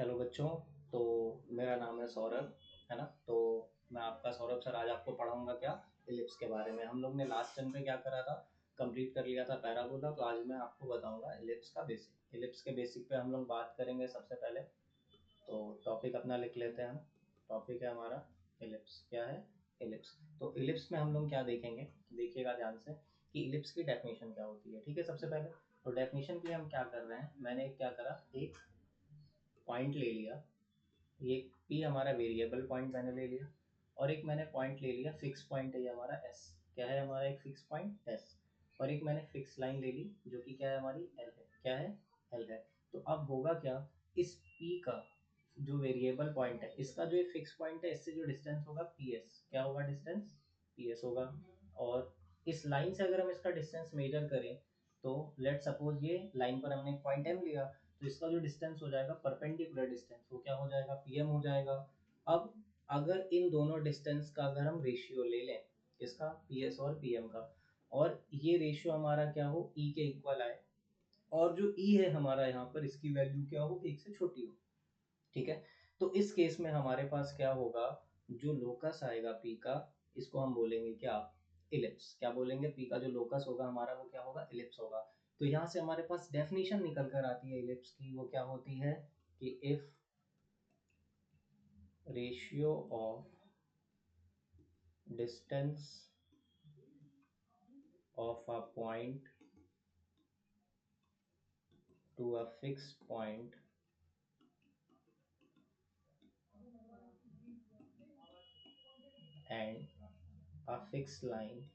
Hello बच्चों। तो मेरा नाम है सौरभ, है ना। तो मैं आपका सौरभ सर आज आपको पढ़ाऊंगा क्या, इलिप्स के बारे में। हम लोग ने लास्ट टर्म पे क्या करा था, कंप्लीट कर लिया था पैराबोला। तो आज मैं आपको बताऊंगा इलिप्स का बेसिक। इलिप्स के बेसिक पे हम लोग बात करेंगे सबसे पहले। तो टॉपिक अपना लिख लेते हैं हम। टॉपिक है हमारा इलिप्स। क्या है? इलिप्स। तो इलिप्स में हम लोग क्या देखेंगे, देखिएगा ध्यान से कि इलिप्स की डेफिनेशन क्या होती है। ठीक है, सबसे पहले तो डेफिनेशन के लिए हम क्या कर रहे हैं, मैंने क्या करा, एक पॉइंट ले लिया। ये पी हमारा वेरिएबल पॉइंट मैंने ले लिया, और एक मैंने पॉइंट ले लिया फिक्स पॉइंट है, ये हमारा एस। क्या है हमारा एक फिक्स पॉइंट एस। और एक मैंने फिक्स लाइन ले ली जो कि क्या है हमारी एल है। क्या है? एल है। तो अब होगा क्या, इस पी का जो वेरिएबल पॉइंट है, इसका जो फिक्स पॉइंट है, इससे जो डिस्टेंस होगा पी एस। क्या होगा डिस्टेंस? पी एस होगा। और इस लाइन से अगर हम इसका डिस्टेंस मेजर करें, तो लेट सपोज ये लाइन पर हमने एक पॉइंट एम लिया, तो इसका जो डिस्टेंस हो जाएगा परपेंडिकुलर डिस्टेंस, वो क्या हो जाएगा, पीएम हो जाएगा। अब अगर इन दोनों डिस्टेंस का अगर हम रेशियो ले लें, किसका, पीएस और पीएम का, और ये रेशियो हमारा क्या हो, ई के इक्वल आए, और जो ई है हमारा यहाँ पर, इसकी वैल्यू क्या हो, एक से छोटी हो। ठीक है। तो इस केस में हमारे पास क्या होगा, जो लोकस आएगा पी का, इसको हम बोलेंगे क्या, इलिप्स। क्या बोलेंगे, पी का जो लोकस होगा हमारा, वो क्या होगा, इलिप्स होगा। तो यहाँ से हमारे पास डेफिनेशन निकल कर आती है इलिप्स की, वो क्या होती है कि if ratio of distance of a point to a fix point and a fix line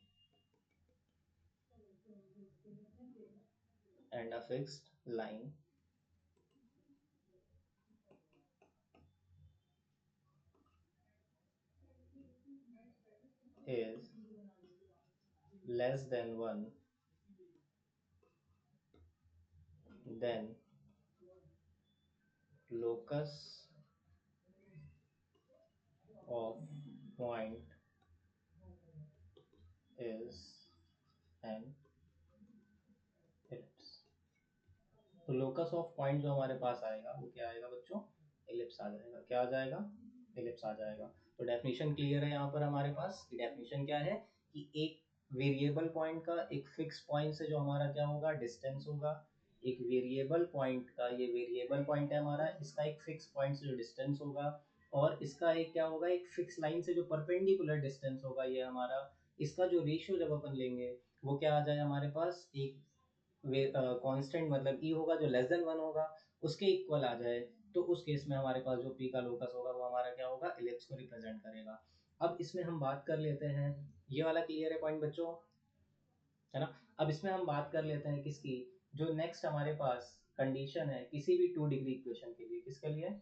and a fixed line is less than 1, then locus of point is an ellipse। तो लोकस ऑफ पॉइंट जो हमारे पास आएगा, वो क्या आएगा बच्चों, ellipse आ जाएगा। क्या आ जाएगा, एलिप्स आ जाएगा। तो डेफिनेशन क्लियर है यहाँ पर हमारे पास। डेफिनेशन क्या है कि एक वेरिएबल पॉइंट का एक फिक्स पॉइंट से जो हमारा क्या होगा, डिस्टेंस होगा। एक वेरिएबल पॉइंट का, ये वेरिएबल पॉइंट है हमारा, इसका एक फिक्स पॉइंट से जो डिस्टेंस होगा, और इसका एक क्या होगा, एक फिक्स लाइन से जो परपेंडिकुलर डिस्टेंस होगा ये हमारा, इसका जो रेशियो जब अपन लेंगे, वो क्या आ जाए हमारे पास, एक कांस्टेंट मतलब ई होगा जो लेस देन 1 होगा, उसके इक्वल आ जाए। तो उस केस में हमारे पास जो पी का लोकस होगा, वो हमारा क्या होगा, इलिप्स को रिप्रेजेंट करेगा। अब इसमें हम बात कर लेते हैं, ये वाला क्लियर है पॉइंट बच्चों, है ना। अब इसमें हम बात कर लेते हैं किसकी, जो नेक्स्ट हमारे पास कंडीशन है किसी भी 2 डिग्री इक्वेशन के लिए। किसके लिए,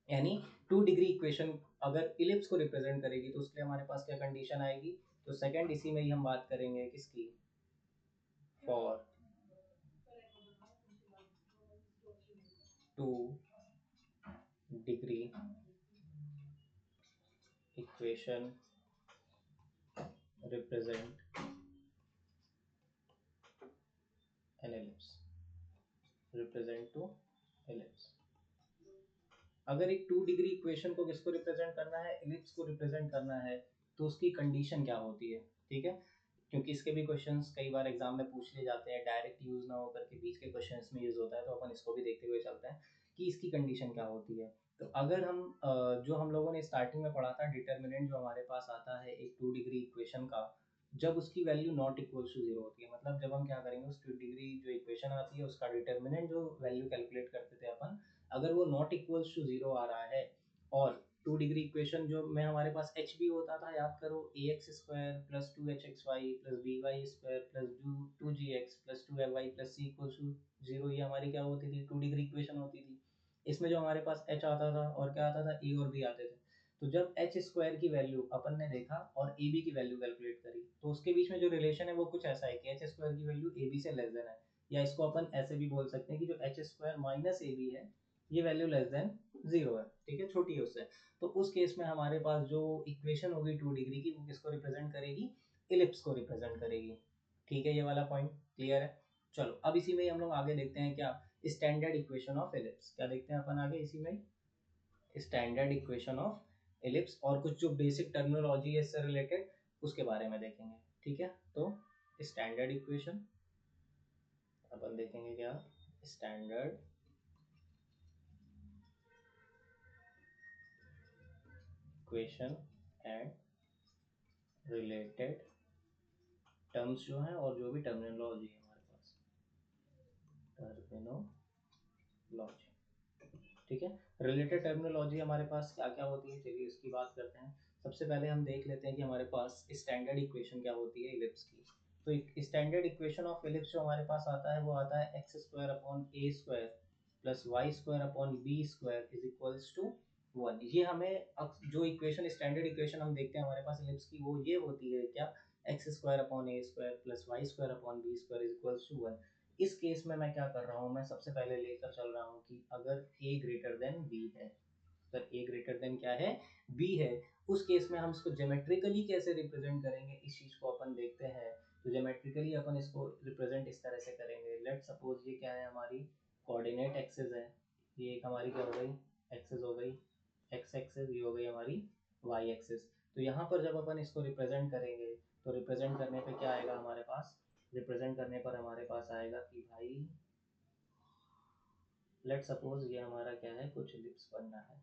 यानी 2 डिग्री इक्वेशन अगर इलिप्स को रिप्रेजेंट करेगी, तो उसके लिए हमारे पास क्या कंडीशन आएगी। तो सेकंड इसी में ही हम बात करेंगे किसकी, for 2 degree equation represent an ellipse, represent two ellipse. अगर एक 2 डिग्री इक्वेशन को किसको रिप्रेजेंट करना है, एलिप्स को रिप्रेजेंट करना है, तो उसकी कंडीशन क्या होती है। ठीक है, क्योंकि इसके भी क्वेश्चंस कई बार एग्जाम में पूछ लिए जाते हैं, डायरेक्ट यूज ना होकर के बीच के क्वेश्चंस में यूज होता है, तो अपन इसको भी देखते हुए चलते हैं कि इसकी कंडीशन क्या होती है। तो अगर हम जो हम लोगों ने स्टार्टिंग में पढ़ा था, डिटर्मिनेंट जो हमारे पास आता है एक 2 डिग्री इक्वेशन का, जब उसकी value not equal to zero होती है, मतलब जब हम क्या करेंगे, उस 2 डिग्री जो इक्वेशन आती है उसका डिटर्मिनेंट जो वैल्यू कैलकुलेट करते थे अपन, अगर वो नॉट इक्वल्स टू जीरो आ रहा है, और 2 डिग्री इक्वेशन जो में हमारे पास एच बी होता था, याद करो, a x square plus 2 hxy plus b y square plus 2 gx plus 2 y plus c equals to zero, ये हमारी क्या होती थी, 2 डिग्री इक्वेशन होती थी। इसमें जो हमारे पास एच आता था और क्या आता था, ए और बी आते थे। तो जब एच स्क्वायर की वैल्यू अपन ने देखा और ए बी की वैल्यू कैलकुलेट करी, तो उसके बीच में जो रिलेशन है वो कुछ ऐसा है कि एच स्क्वायर की वैल्यू ए बी से लेस देन है, या इसको अपन ऐसे भी बोल सकते हैं कि जो h square minus a b है, ये वैल्यू लेस देन जीरो है। ठीक है, छोटी है उससे। तो उस केस में हमारे पास जो इक्वेशन होगी 2 डिग्री की, वो किसको रिप्रेजेंट करेगी, इलिप्स को रिप्रेजेंट करेगी। ठीक है, ये वाला पॉइंट क्लियर है। चलो अब इसी में ही हम लोग आगे देखते हैं क्या, स्टैंडर्ड इक्वेशन ऑफ एलिप्स। क्या देखते हैं अपन आगे इसी में, स्टैंडर्ड इक्वेशन ऑफ एलिप्स, और कुछ जो बेसिक टर्मिनोलॉजी है इससे रिलेटेड उसके बारे में देखेंगे। ठीक है, तो स्टैंडर्ड इक्वेशन अपन देखेंगे क्या, standard equation and related terms जो हैं और जो भी टर्मिनोलॉजी है हमारे पास, टर्मिनोलॉजी। ठीक है, रिलेटेड टर्मिनोलॉजी हमारे पास क्या क्या होती है, चलिए इसकी बात करते हैं। सबसे पहले हम देख लेते हैं कि हमारे पास स्टैंडर्ड इक्वेशन क्या होती है इलिप्स की। तो स्टैंडर्ड इक्वेशन ऑफ इलिप्स जो हमारे पास आता है वो आता है x square upon a square plus y square upon b square is equals to 1। ये हमें जो इक्वेशन स्टैंडर्ड इक्वेशन हम देखते हैं हमारे पास इलिप्स की, वो ये होती है क्या, x square upon a square plus y square upon b square is equals to 1। इस केस में मैं क्या कर रहा हूँ, मैं सबसे पहले लेकर चल रहा हूँ कि अगर a ग्रेटर देन b है, अगर a ग्रेटर देन क्या है, b है, उस केस में हम इसको ज्योमेट्रिकली कैसे रिप्रेजेंट करेंगे इस चीज को अपन देखते हैं। तो ज्योमेट्रिकली अपन इसको रिप्रेजेंट इस तरह से करेंगे। लेट सपोज ये क्या है, हमारी कोऑर्डिनेट एक्सिस है, ये एक हमारी क्या हो गई, एक्सिस हो गई, एक्स एक्सिस, ये हो गई हमारी वाई एक्सिस। तो यहाँ पर जब अपन इसको रिप्रेजेंट करेंगे तो रिप्रेजेंट करने पे क्या आएगा हमारे पास, रिप्रेजेंट करने पर हमारे पास आएगा कि भाई लेट सपोज ये हमारा क्या है, कुछ इलिप्स बनना है।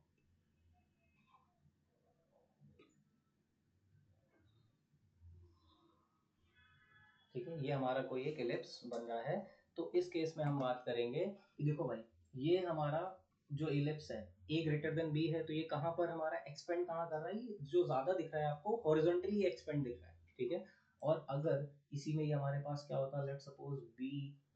ठीक है, ये हमारा कोई एक इलिप्स बन रहा है। तो इस केस में हम बात करेंगे कि देखो भाई, ये हमारा जो इलिप्स है ए ग्रेटर देन बी है, तो ये कहाँ पर हमारा एक्सपेंड कहाँ कर रहा है, ये जो ज्यादा दिख रहा है आपको हॉरिजॉन्टली एक्सपेंड दिख रहा है। ठीक है, और अगर इसी में ही हमारे पास क्या होता, let suppose b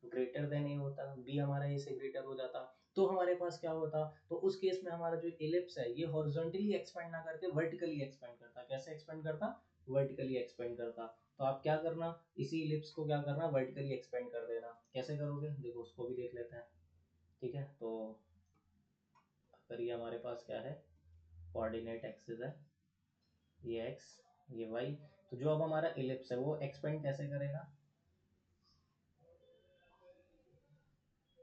greater than a होता, बी हमारा ए से ग्रेटर हो जाता, तो हमारे पास क्या होता, तो उस केस में हमारा जो इलिप्स है ये हॉरिजॉन्टली एक्सपेंड ना करके वर्टिकली एक्सपेंड करता। कैसे एक्सपेंड करता, वर्टिकली एक्सपेंड करता। तो आप क्या करना, इसी इलिप्स को क्या करना, वर्टिकली एक्सपेंड कर देना। कैसे करोगे देखो, उसको भी देख लेते हैं। ठीक है, तो अगर ये हमारे पास क्या है, कोऑर्डिनेट एक्सिस है, ये एक्स ये वाई, तो जो अब हमारा इलिप्स है वो एक्सपेंड कैसे करेगा,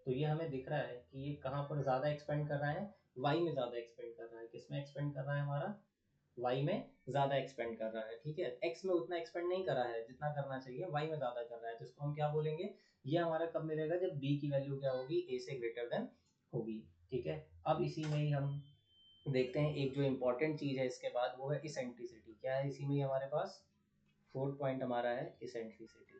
तो ये हमें दिख रहा है कि ये कहाँ पर ज्यादा एक्सपेंड कर रहा है, वाई में ज्यादा एक्सपेंड कर रहा है। किस में एक्सपेंड कर रहा है हमारा, वाई में ज्यादा एक्सपेंड कर रहा है। ठीक है, एक्स में उतना एक्सपेंड नहीं कर रहा है जितना करना चाहिए, वाई में ज्यादा कर रहा है। तो इसको हम क्या बोलेंगे, ये हमारा कब मिलेगा, जब बी की वैल्यू क्या होगी, ए से ग्रेटर देन होगी। ठीक है, अब इसी में ही हम देखते हैं एक जो इंपॉर्टेंट चीज है इसके बाद, वो है इसेंट्रिसिटी। क्या है इसी में ही हमारे पास, फोर्थ पॉइंट हमारा है इसेंट्रिसिटी।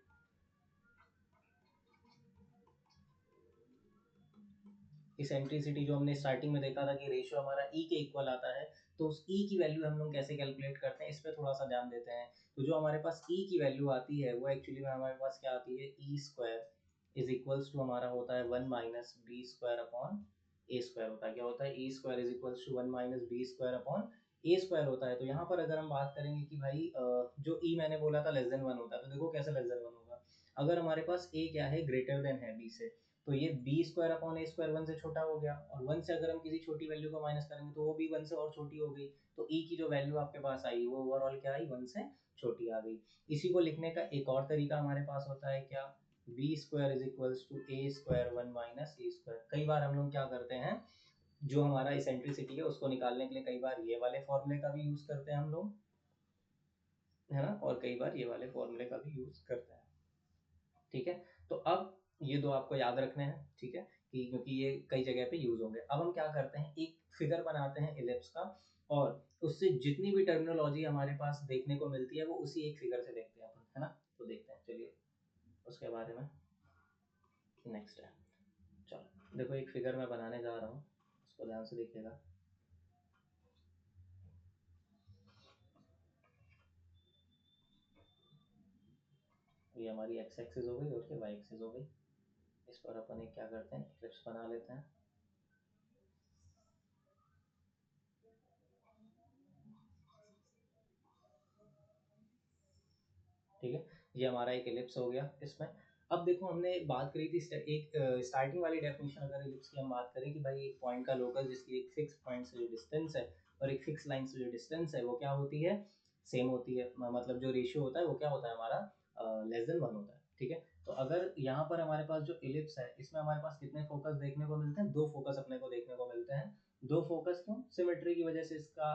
इसेंट्रिसिटी जो हमने स्टार्टिंग में देखा था कि रेशियो हमारा ई के इक्वल आता है, तो उस ई की वैल्यू हम लोग कैसे कैलकुलेट करते हैं इस पर थोड़ा सा ध्यान देते हैं। तो जो हमारे पास ई की वैल्यू आती है वो एक्चुअली में हमारे पास क्या आती है, e square is equals to हमारा होता है 1 minus b square upon a square होता है। क्या होता है, e square is equals to 1 minus b square upon a square होता है। तो यहाँ पर अगर हम बात करेंगे कि भाई जो ई मैंने बोला था लेस देन 1 होता है, तो देखो कैसे लेस देन 1 होगा, अगर हमारे पास ए क्या है, ग्रेटर देन है बी से, तो ये B square upon a square 1 से छोटा हो गया, और 1 से अगर हम किसी छोटी वैल्यू को माइनस करेंगे तो वो भी 1 से और छोटी हो गई। तो ई की जो वैल्यू आपके पास आई वो ओवरऑल क्या आई, 1 से छोटी आ गई। इसी को लिखने का एक और तरीका हमारे पास होता है क्या, b square is equals to a square 1 minus a square. कई बार हम लोग क्या करते हैं, जो हमारा इसेंट्रिसिटी है उसको निकालने के लिए कई बार ये वाले फॉर्मूले का भी यूज करते हैं हम लोग, है ना, और कई बार ये वाले फॉर्मूले का भी यूज करते हैं। ठीक है, तो अब ये दो आपको याद रखने हैं। ठीक है, कि क्योंकि ये कई जगह पे यूज होंगे। अब हम क्या करते हैं, एक फिगर बनाते हैं इलिप्स का, और उससे जितनी भी टर्मिनोलॉजी हमारे पास देखने को मिलती है वो उसी एक फिगर से देखते हैं अपन, है ना। तो देखते हैं चलिए उसके बारे में नेक्स्ट है। चलो देखो, एक फिगर मैं बनाने जा रहा हूँ, उसको ध्यान से देखिएगा। ये हमारी एक्स एक्सिस हो गई और ये वाई एक्सिस हो गई। इस पर अपन एक क्या करते हैं, इलिप्स बना लेते हैं। ठीक है, ये हमारा एक एलिप्स हो गया इसमें। अब देखो, हमने बात करी थी एक स्टार्टिंग वाली डेफिनेशन, अगर एलिप्स की हम बात करें कि भाई एक पॉइंट का लोकस जिसकी एक फिक्स पॉइंट से जो डिस्टेंस है और एक फिक्स लाइन से जो डिस्टेंस है वो क्या होती है, सेम होती है। मतलब जो रेशियो होता है वो क्या होता है हमारा, लेस देन 1 होता है। ठीक है, तो अगर यहाँ पर हमारे पास जो इलिप्स है इसमें हमारे पास कितने फोकस देखने को मिलते हैं, 2 फोकस अपने को देखने को मिलते हैं। 2 फोकस क्यों, सिमेट्री की वजह से इसका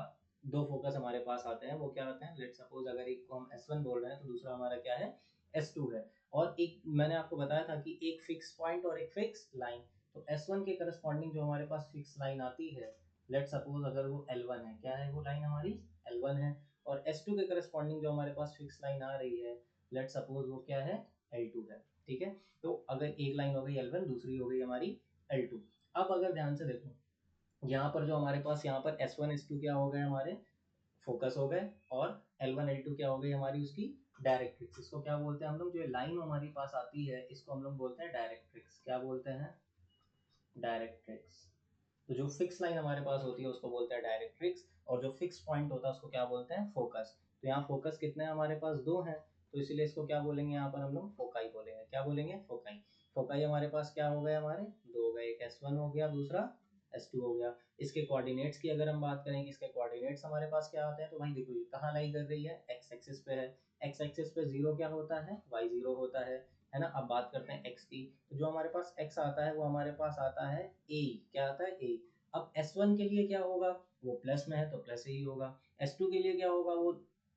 2 फोकस हमारे पास आते हैं। वो क्या आते हैं, लेट सपोज अगर एक को हम S1 बोल रहे हैं तो दूसरा हमारा क्या है, S2 है। और एक मैंने आपको बताया था कि एक फिक्स पॉइंट और एक फिक्स लाइन, तो S1 के करस्पॉन्डिंग जो हमारे पास फिक्स लाइन आती है, लेट सपोज अगर वो L1 है, क्या है वो लाइन हमारी L1 है। और S2 के करस्पॉन्डिंग जो हमारे पास फिक्स लाइन आ रही है, लेट सपोज वो क्या है, L2 है। ठीक है, तो अगर एक लाइन हो गई L1, दूसरी हो गई हमारी L2। अब अगर ध्यान से देखो, यहाँ पर जो हमारे पास यहाँ पर S1 S2 क्या हो गए, हमारे फोकस हो गए, और L1 L2 क्या हो गई हमारी उसकी डायरेक्ट्रिक्स। इसको क्या बोलते हैं हम लोग, जो लाइन हमारी पास आती है इसको हम लोग बोलते हैं डायरेक्ट्रिक्स। क्या बोलते हैं, डायरेक्ट्रिक्स। तो जो फिक्स लाइन हमारे पास होती है उसको बोलते हैं डायरेक्ट्रिक्स, और जो फिक्स पॉइंट होता है उसको क्या बोलते हैं, फोकस। तो यहाँ फोकस कितने हैं हमारे पास, 2 हैं, तो इसीलिए इसको क्या बोलेंगे, यहाँ पर हम लोग फोकाई बोलेंगे। क्या बोलेंगे, फोकाई। फोकाई हमारे पास क्या हो गए, हमारे 2 हो गए, एक S1 हो गया, दूसरा S2 हो गया। इसके कोऑर्डिनेट्स की अगर हम बात करें कि इसके कोऑर्डिनेट्स हमारे पास क्या आते हैं, तो भाई देखो ये कहाँ लाई कर रही है, एक्स एक्सिस पे है। एक्स एक्सिस पे 0 क्या होता है, y0 होता है ना। अब बात करते हैं x की, तो जो हमारे पास x आता है वो हमारे पास आता है a। क्या आता है, a। अब S1 के लिए क्या होगा, वो प्लस में है तो प्लस ही होगा। S2 के लिए क्या होगा, वो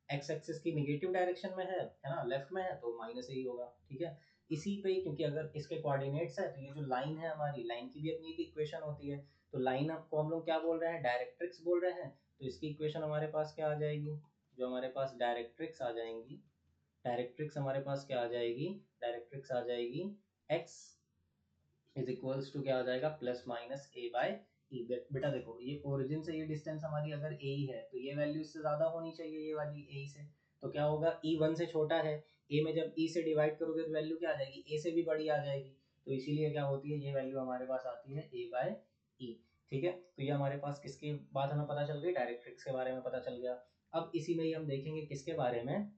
एक्स एक्सिस की निगेटिव डायरेक्शन में है ना, लेफ्ट में है तो माइनस ही होगा। ठीक है, इसी पे, क्योंकि अगर इसके कोऑर्डिनेट्स है तो ये जो लाइन है हमारी, लाइन की भी अपनी एक इक्वेशन होती है। तो लाइन को हम लोग क्या बोल रहे हैं, डायरेक्ट्रिक्स बोल रहे हैं। तो इसकी इक्वेशन हमारे पास क्या आ जाएगी, जो हमारे पास डायरेक्ट्रिक्स आ जाएंगी, डायरेक्ट्रिक्स हमारे पास क्या आ जाएगी, डायरेक्ट्रिक्स आ जाएगी x इज इक्वल्स टू क्या आ जाएगा, प्लस माइनस a बाय ई। बेटा देखो, ये ओरिजिन से ये डिस्टेंस हमारी अगर a ही है तो ये वैल्यू इससे ज्यादा होनी चाहिए, ये वाली a से। तो क्या होगा, e 1 से छोटा है, a में जब e से डिवाइड करोगे तो वैल्यू क्या आ जाएगी, a से भी बड़ी आ जाएगी। तो इसीलिए क्या होती है, ये वैल्यू हमारे पास आती है a बाय ई। ठीक है, तो ये हमारे पास किसकी बात हमें पता चल गई, डायरेक्ट्रिक्स के बारे में पता चल गया। अब इसी में ही हम देखेंगे किसके बारे में,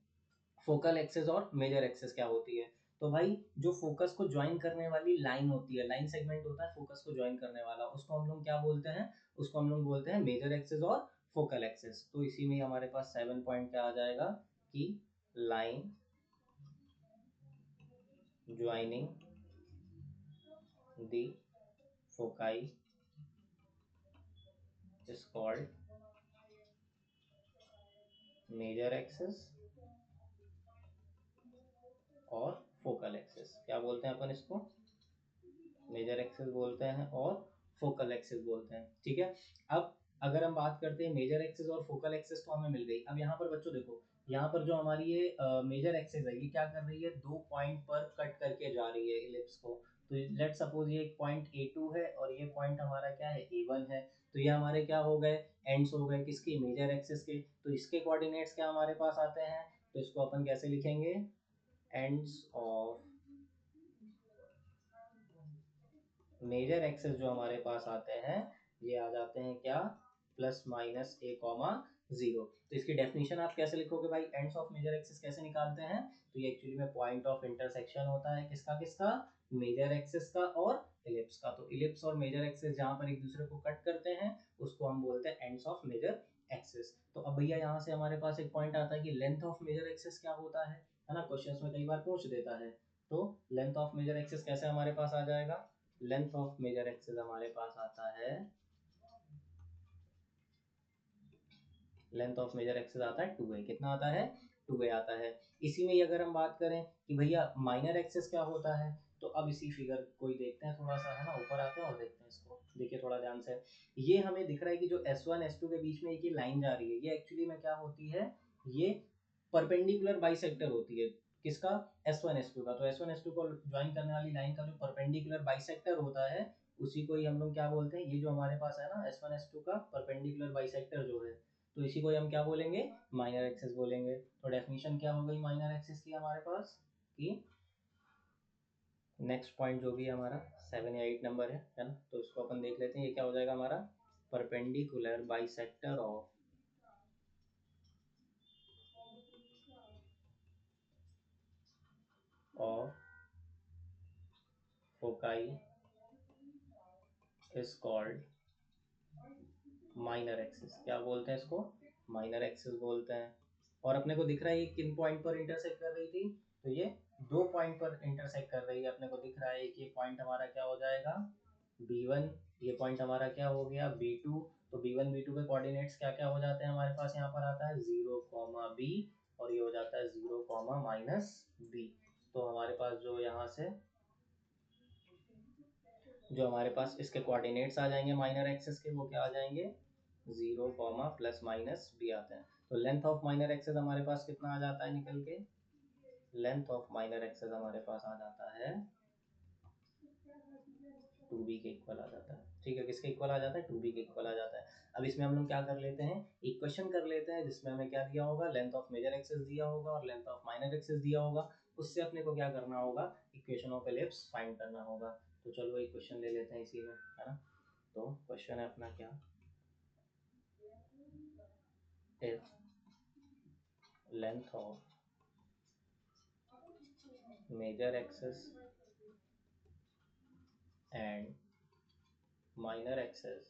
फोकल एक्सेस और मेजर एक्सेस क्या होती है। तो भाई जो फोकस को ज्वाइन करने वाली लाइन होती है, लाइन सेगमेंट होता है फोकस को ज्वाइन करने वाला, उसको हम लोग क्या बोलते हैं, उसको हम लोग बोलते हैं मेजर एक्सेस और फोकल एक्सेस। तो इसी में हमारे पास 7 पॉइंट क्या आ जाएगा कि line joining the foci is called major axis और फोकल एक्सेस। क्या बोलते हैं अपन इसको, मेजर एक्सेस बोलते हैं और फोकल एक्सेस बोलते हैं। ठीक है, अब अगर हम बात करते हैं मेजर एक्सेस और फोकल एक्सेस तो हमें मिल गई। अब यहाँ पर बच्चों देखो, यहाँ पर जो हमारी ये मेजर एक्सेस है ये क्या कर रही है, 2 पॉइंट पर कट करके जा रही है इलिप्स को। तो लेट सपोज ये एक पॉइंट A2 है और ये पॉइंट हमारा क्या है, A1 है। तो ये हमारे क्या हो गए, एंड्स हो गए किसके, मेजर एक्सेस के। तो इसके कोऑर्डिनेट्स क्या हमारे पास आते हैं, तो इसको अपन कैसे लिखेंगे, एंड्स ऑफ मेजर एक्सेस जो हमारे पास आते हैं ये आ जाते हैं क्या, प्लस माइनस a कॉमा 0। तो इसकी डेफिनेशन आप कैसे लिखोगे भाई, एंड्स ऑफ मेजर एक्सेस कैसे निकालते हैं, तो ये एक्चुअली में पॉइंट ऑफ इंटरसेक्शन होता है किसका किसका, मेजर एक्सेस का और इलिप्स का। तो इलिप्स और मेजर एक्सेस जहाँ पर एक दूसरे को कट करते हैं उसको हम बोलते हैं एंड्स ऑफ मेजर एक्सेस। तो अब भैया यहाँ से हमारे पास एक पॉइंट आता है कि लेंथ ऑफ मेजर एक्सेस क्या होता है ना, क्वेश्चंस में कई बार पूछ देता है। तो लेंथ ऑफ मेजर एक्सेस कैसे हमारे पास आ जाएगा, लेंथ ऑफ मेजर एक्सेस हमारे पास आता है, लेंथ ऑफ मेजर एक्सेस आता है 2a। कितना आता है, 2a आता है। इसी में ही अगर हम बात करें कि भैया माइनर एक्सेस क्या होता है, तो अब इसी फिगर को ही देखते हैं थोड़ा सा, है ना, ऊपर आते हैं और देखते हैं इसको। देखिए थोड़ा ध्यान से, ये हमें दिख रहा है कि जो S1 S2 के बीच में एक ये लाइन जा रही है, ये एक्चुअली में क्या होती है, ये परपेंडिकुलर बाइसेक्टर होती है किसका, S1 S2 का। तो S1 S2 को ज्वाइन करने वाली लाइन का जो परपेंडिकुलर बाइसेक्टर होता है उसी को ही हम लोग क्या बोलते हैं, ये जो हमारे पास है ना S1 S2 का परपेंडिकुलर बाइसेक्टर जो है, तो इसी को ही हम क्या बोलेंगे, माइनर एक्सेस बोलेंगे। तो डेफिनेशन क्या हो गई माइनर एक्सेस की हमारे पास, कि नेक्स्ट पॉइंट जो भी है हमारा 7 या 8 नंबर है ना, तो इसको अपन देख लेते हैं, ये क्या हो जाएगा हमारा, perpendicular bisector of foci is called minor axis. क्या बोलते हैं इसको, माइनर एक्सिस बोलते हैं। और अपने को दिख रहा है ये किन पॉइंट पर इंटरसेक्ट कर रही थी, तो ये दो पॉइंट पर इंटरसेक्ट कर रही है, अपने को दिख रहा है कि ये पॉइंट हमारा क्या हो जाएगा B1, ये पॉइंट हमारा क्या हो गया B2। तो B1 B2 के कोऑर्डिनेट्स क्या क्या हो जाते हैं हमारे पास, यहाँ पर आता है 0, B और ये हो जाता है 0, -B। तो हमारे पास जो यहाँ से जो हमारे पास इसके कोऑर्डिनेट्स आ जाएंगे माइनर एक्सिस के, वो क्या आ जाएंगे 0, ±B आते हैं। तो लेंथ ऑफ माइनर एक्सिस हमारे पास कितना आ जाता है निकल के, लेंथ ऑफ माइनर एक्सिस हमारे पास आ जाता है 2b के इक्वल आ जाता है। ठीक है, किसके इक्वल आ जाता है 2b के इक्वल आ जाता है। अब इसमें हम लोग क्या कर लेते हैं, इक्वेशन कर लेते हैं जिसमें हमें क्या दिया होगा, लेंथ ऑफ मेजर एक्सिस दिया होगा और लेंथ ऑफ माइनर एक्सिस दिया होगा। उससे अपने को क्या करना होगा, इक्वेशन ऑफ एलिप्स फाइंड करना होगा। तो चलो एक क्वेश्चन ले लेते हैं इसी में, है ना। तो क्वेश्चन है अपना क्या, if length of major axis and minor axis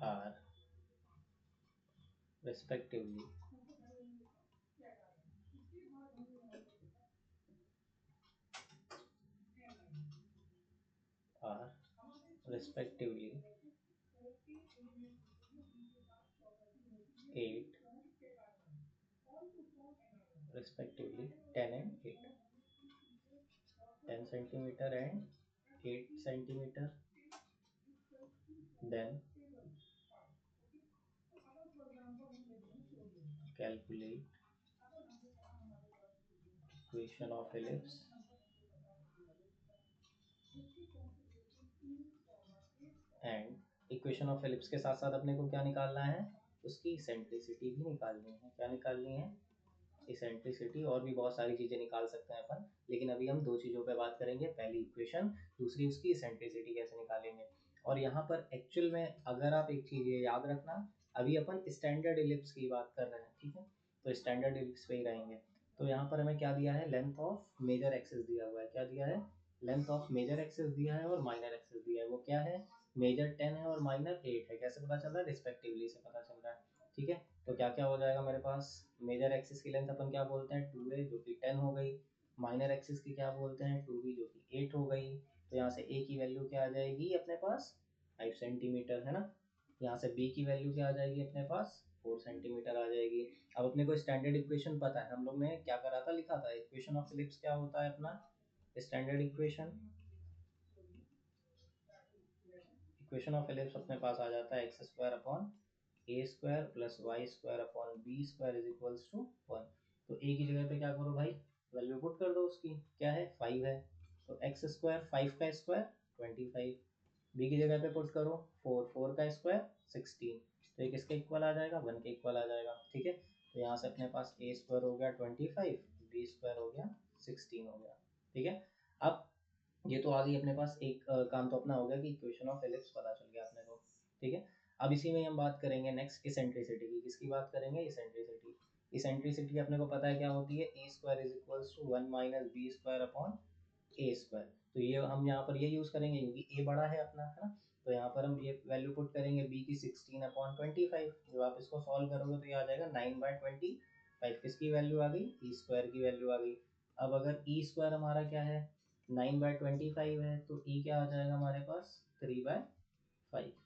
are respectively are respectively 8, respectively 10 and 8, 10 centimeter and 8 centimeter, then calculate equation of ellipse and equation of ellipse के साथ साथ अपने को क्या निकालना है, उसकी इसेंट्रिसिटी भी निकालनी है। क्या निकालनी है, इसेंट्रिसिटी। और भी बहुत सारी चीज़ें निकाल सकते हैं अपन, लेकिन अभी हम दो चीज़ों पे बात करेंगे, पहली इक्वेशन, दूसरी उसकी इसेंट्रिसिटी कैसे निकालेंगे। और यहाँ पर एक्चुअल में अगर आप एक चीज़ ये याद रखना, अभी अपन स्टैंडर्ड इलिप्स की बात कर रहे हैं, ठीक है, तो स्टैंडर्ड इलिप्स पे ही रहेंगे। तो यहाँ पर हमें क्या दिया है, लेंथ ऑफ मेजर एक्सिस दिया हुआ है। क्या दिया है, लेंथ ऑफ मेजर एक्सिस दिया है और माइनर एक्सिस दिया है। वो क्या है, मेजर 10 है और माइनर 8 है। कैसे पता चल रहा है, रिस्पेक्टिवली से पता चल रहा है। ठीक है, तो क्या क्या हो जाएगा मेरे पास, मेजर एक्सिस की लेंथ अपन क्या बोलते हैं 2a जो कि 10 हो गई, माइनर एक्सिस की क्या बोलते हैं 2b जो कि 8 हो गई। तो यहाँ से a की वैल्यू क्या आ जाएगी अपने पास 5 सेंटीमीटर, है ना। यहाँ से b की वैल्यू क्या आ जाएगी अपने पास 4 सेंटीमीटर आ जाएगी। अब अपने को स्टैंडर्ड इक्वेशन पता है, हम लोग ने क्या करा था, लिखा था इक्वेशन ऑफ फिलिप्स क्या होता है अपना, standard equation, equation of ellipse अपने पास आ जाता है x² upon a² plus y² upon b² is equals to 1। तो a की जगह पे क्या करो भाई, वैल्यू पुट कर दो उसकी, क्या है 5 है, तो x² 5 का स्क्वायर 25, b की जगह पे पुट करो 4, 4 का स्क्वायर 16, तो ये किसके इक्वल आ जाएगा 1 के इक्वल आ जाएगा। ठीक है, तो यहाँ से अपने पास a² हो गया 25, b² हो गया 16 हो गया। ठीक है, अब ये तो आ गई अपने पास एक काम तो अपना हो गया कि इक्वेशन ऑफ एलिप्स पता चल गया अपने को। ठीक है, अब इसी में हम बात करेंगे नेक्स्ट इसेंट्रिसिटी की। किसकी बात करेंगे, इसेंट्रिसिटी। इसेंट्रिसिटी अपने को पता है क्या होती है, a² is equals to 1 - b² upon a²। तो ये हम यहाँ पर ये यूज़ करेंगे क्योंकि a बड़ा है अपना, है ना। तो यहाँ पर हम ये वैल्यू पुट करेंगे b की 16/25। जब आप इसको सॉल्व करोगे तो ये आ जाएगा 9/25। किसकी वैल्यू आ गई, e² की वैल्यू आ गई। अब अगर e² हमारा क्या है 9/25 है, तो e क्या आ जाएगा हमारे पास 3/5।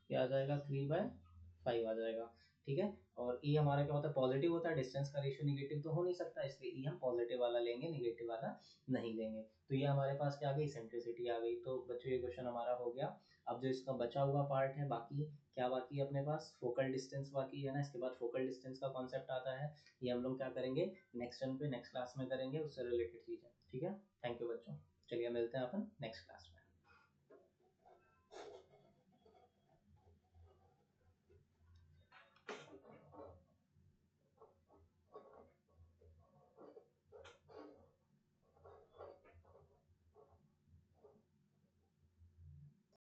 क्या आ जाएगा 3/5 आ जाएगा। ठीक है, और e हमारा क्या होता है, पॉजिटिव होता है, डिस्टेंस का रेशियो निगेटिव तो हो नहीं सकता, इसलिए e हम पॉजिटिव वाला लेंगे, निगेटिव वाला नहीं लेंगे। तो ये हमारे पास क्या आ गई, सेंट्रिसिटी आ गई। तो बच्चों ये क्वेश्चन हमारा हो गया। अब जो इसका बचा हुआ पार्ट है, बाकी क्या बाकी है अपने पास, फोकल डिस्टेंस बाकी है ना। इसके बाद फोकल डिस्टेंस का कॉन्सेप्ट आता है, ये हम लोग क्या करेंगे नेक्स्ट टर्म पे नेक्स्ट क्लास में करेंगे, उससे रिलेटेड चीज़ें। ठीक है, थैंक यू बच्चों, चलिए मिलते हैं अपन नेक्स्ट क्लास में।